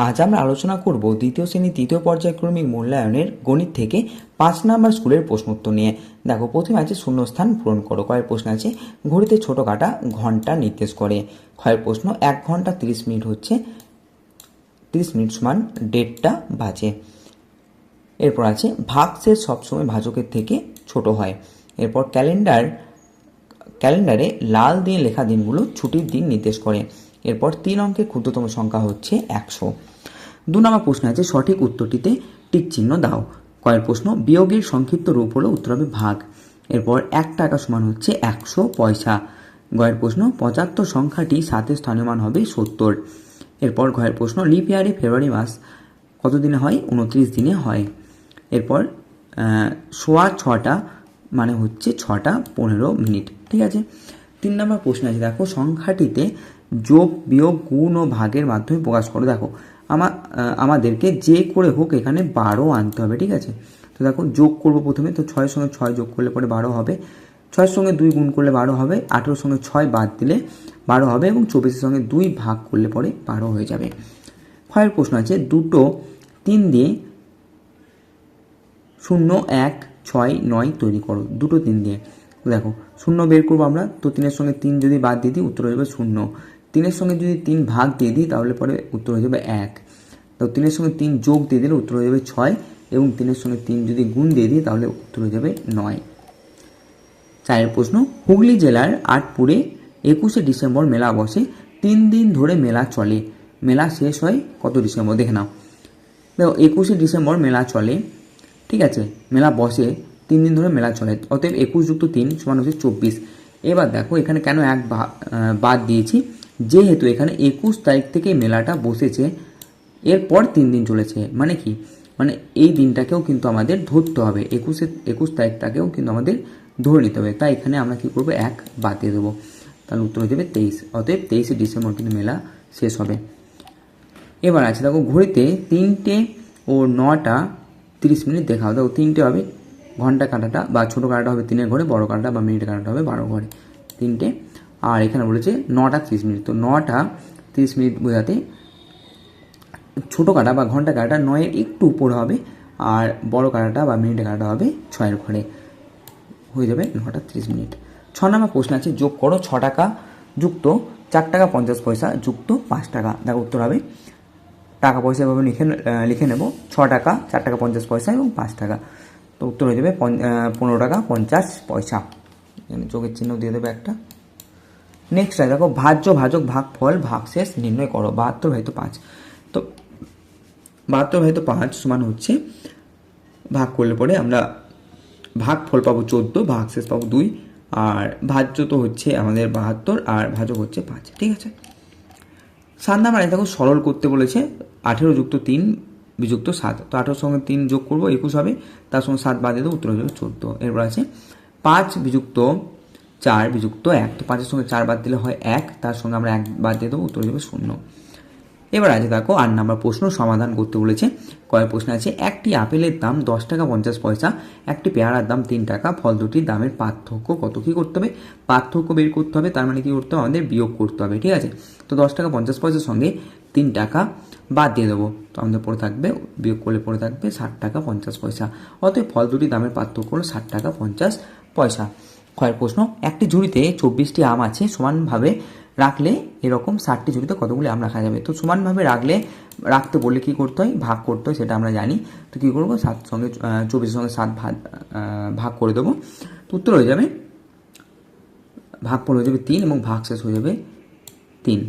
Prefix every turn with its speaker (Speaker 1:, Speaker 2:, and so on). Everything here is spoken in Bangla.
Speaker 1: আজ আমরা আলোচনা করব দ্বিতীয় শ্রেণী তৃতীয় পর্যায়ক্রমিক মূল্যায়নের গণিত থেকে 5 নম্বর স্কুলের প্রশ্নোত্তর নিয়ে। দেখো, প্রথমে আছে শূন্যস্থান পূরণ করো। কয়ের প্রশ্ন আছে ঘড়িতে ছোট কাটা ঘন্টা নির্দেশ করে। ক্ষয়ের প্রশ্ন 1 ঘন্টা 30 মিনিট হচ্ছে 30 মিনিট সমান 1:30 বাজে। এরপর আছে ভাগশেষ সবসময় ভাজকের থেকে ছোট হয়। এরপর ক্যালেন্ডারে লাল দিয়ে লেখা দিনগুলো ছুটির দিন নির্দেশ করে। এরপর 3 অঙ্কের ক্ষুদ্রতম সংখ্যা হচ্ছে 100। 2 নম্বর প্রশ্ন আছে সঠিক উত্তরটিতে টিক চিহ্ন দাও। কয়ের প্রশ্ন বিয়োগের সংক্ষিপ্ত রূপ হলো উত্তর হবে ভাগ। এরপর 1 টাকা সমান হচ্ছে 100 পয়সা। গয়ের প্রশ্ন 75 সংখ্যাটি 7-এর স্থানীয় মান হবে 70। এরপর ঘয়ের প্রশ্ন লিপ ইয়ারে ফেব্রুয়ারি মাস কত দিনে হয়? 29 দিনে হয়। এরপর 6:15 মানে হচ্ছে 6টা 15 মিনিট। ঠিক আছে। 3 নম্বর প্রশ্ন আছে দেখো সংখ্যাটিতে যোগ বিয়োগ গুণ ও ভাগের মাধ্যমে প্রকাশ করো। দেখো আমাদেরকে যে করে হোক এখানে 12 আনতে হবে। ঠিক আছে। তো দেখো যোগ করবো প্রথমে, তো 6-এর সঙ্গে 6 যোগ করলে পরে 12 হবে, 6-এর সঙ্গে 2 গুণ করলে 12 হবে, 18-এর সঙ্গে 6 বাদ দিলে 12 হবে এবং 24-এর সঙ্গে 2 ভাগ করলে পরে 12 হয়ে যাবে। ক্ষয়ের প্রশ্ন আছে দুটো 3 দিয়ে 0, 1, 6, 9 তৈরি করো। দুটো 3 দিয়ে দেখো 0 বের করবো আমরা, তো 3-এর সঙ্গে 3 যদি বাদ দিয়ে দিই উত্তর হয়ে যাবে 0। 3-এর সঙ্গে যদি 3 ভাগ দিয়ে দিই তাহলে পরে উত্তর হয়ে যাবে 1। তো 3-এর সঙ্গে 3 যোগ দিয়ে দিলে উত্তর হয়ে যাবে 6 এবং 3-এর সঙ্গে 3 যদি গুণ দিয়ে দিই তাহলে উত্তর হয়ে যাবে 9। 4-এর প্রশ্ন হুগলি জেলার আটপুরে 21শে ডিসেম্বর মেলা বসে, 3 দিন ধরে মেলা চলে, মেলা শেষ হয় কত ডিসেম্বর? দেখে নাও। দেখো 21শে ডিসেম্বর মেলা চলে, ঠিক আছে, মেলা বসে 3 দিন ধরে মেলা চলে, অতএব 21 যুক্ত 3 সমান হচ্ছে 24। এবার দেখো এখানে কেন 1 বাদ দিয়েছি, যেহেতু এখানে 21 তারিখ থেকে মেলাটা বসেছে, এরপর 3 দিন চলেছে, মানে কি, মানে এই দিনটাকেও কিন্তু আমাদের ধরতে হবে, 21 তারিখটাকেও কিন্তু আমাদের ধরে নিতে হবে। তাই এখানে আমরা কী করবো, 1 বাদ দিয়ে দেবো, তাহলে উত্তর হয়ে যাবে 23। অতএব 23শে ডিসেম্বর কিন্তু মেলা শেষ হবে। এবার আছে দেখো ঘড়িতে 3টে ও 9টা 30 মিনিট দেখাও। দেখো 3টে হবে ঘন্টা কাঁটাটা বা ছোটো কাঁটাটা হবে 3-এর ঘরে, বড় কাঁটাটা বা মিনিট কাঁটাটা হবে 12 ঘরে। 3টে, আর এখানে বলেছে 9টা 30 মিনিট, তো 9টা 30 মিনিট বোঝাতে ছোটো কাঁটা বা ঘন্টা কাঁটাটা 9-এর একটু উপর হবে, আর বড় কাঁটাটা বা মিনিট কাঁটাটা হবে 6-এর ঘরে, হয়ে যাবে 9টা 30 মিনিট। 6 নম্বর প্রশ্ন আছে যোগ করো 6 টাকা যুক্ত 4 টাকা 50 পয়সা যুক্ত 5 টাকা। দেখো উত্তর হবে টাকা পয়সা এভাবে লিখে নেব, 6 টাকা 4 টাকা 50 পয়সা এবং 5 টাকা, তো উত্তর হয়ে যাবে 15 টাকা 50 পয়সা। এখানে যোগের চিহ্ন দিয়ে দেবে একটা। নেক্সট আছে দেখো ভাজ্য ভাজক ভাগফল ভাগশেষ নির্ণয় করো। 72/5, তো 72/5 সমান হচ্ছে, ভাগ করলে পরে আমরা ভাগফল পাবো 14, ভাগশেষ পাবো 2, আর ভাজ্য তো হচ্ছে আমাদের 72 আর ভাজক হচ্ছে 5। ঠিক আছে। 7 নাম্বারে দেখো সরল করতে বলেছে, 18 যুক্ত 3 বিযুক্ত 7, তো 18-এর সঙ্গে 3 যোগ করবো 21 হবে, তার সঙ্গে 7 বাদ দিয়ে দেবো, উত্তর হয়ে যাবে 14। এরপর আছে 5 বিযুক্ত 4 বিযুক্ত 1, তো 5-এর সঙ্গে 4 বাদ দিলে হয় 1, তার সঙ্গে আমরা 1 বাদ দিয়ে দেবো, উত্তর হয়ে যাবে 0। এবার আছে দেখো 8 নাম্বার প্রশ্ন সমাধান করতে বলেছে। কয়েক প্রশ্ন আছে একটি আপেলের দাম 10 টাকা 50 পয়সা, একটি পেয়ারার দাম 3 টাকা, ফল দুটির দামের পার্থক্য কত? কী করতে হবে, পার্থক্য বের করতে হবে, তার মানে কী করতে হবে, আমাদের বিয়োগ করতে হবে। ঠিক আছে। তো 10 টাকা 50 পয়সার সঙ্গে 3 টাকা বাদ দিয়ে দেবো, তো আমাদের পড়ে থাকবে, বিয়োগ করলে পড়ে থাকবে 60 টাকা 50 পয়সা। অতএব ফল দুটির দামের পার্থক্য হলো 60 টাকা 50 পয়সা। কয়েক প্রশ্ন একটি ঝুড়িতে 24টি আম আছে, সমানভাবে রাখলে এরকম 60টি ঝুড়িতে কতগুলি আম রাখা যাবে? তো সমানভাবে রাখতে বললে কী করতে হয়, ভাগ করতে হয়, সেটা আমরা জানি। তো কী করবো, 7 সঙ্গে 24-এর সঙ্গে 7 ভাগ করে দেবো, তো উত্তর হয়ে যাবে, ভাগফল হয়ে যাবে 3 এবং ভাগ শেষ হয়ে যাবে 3।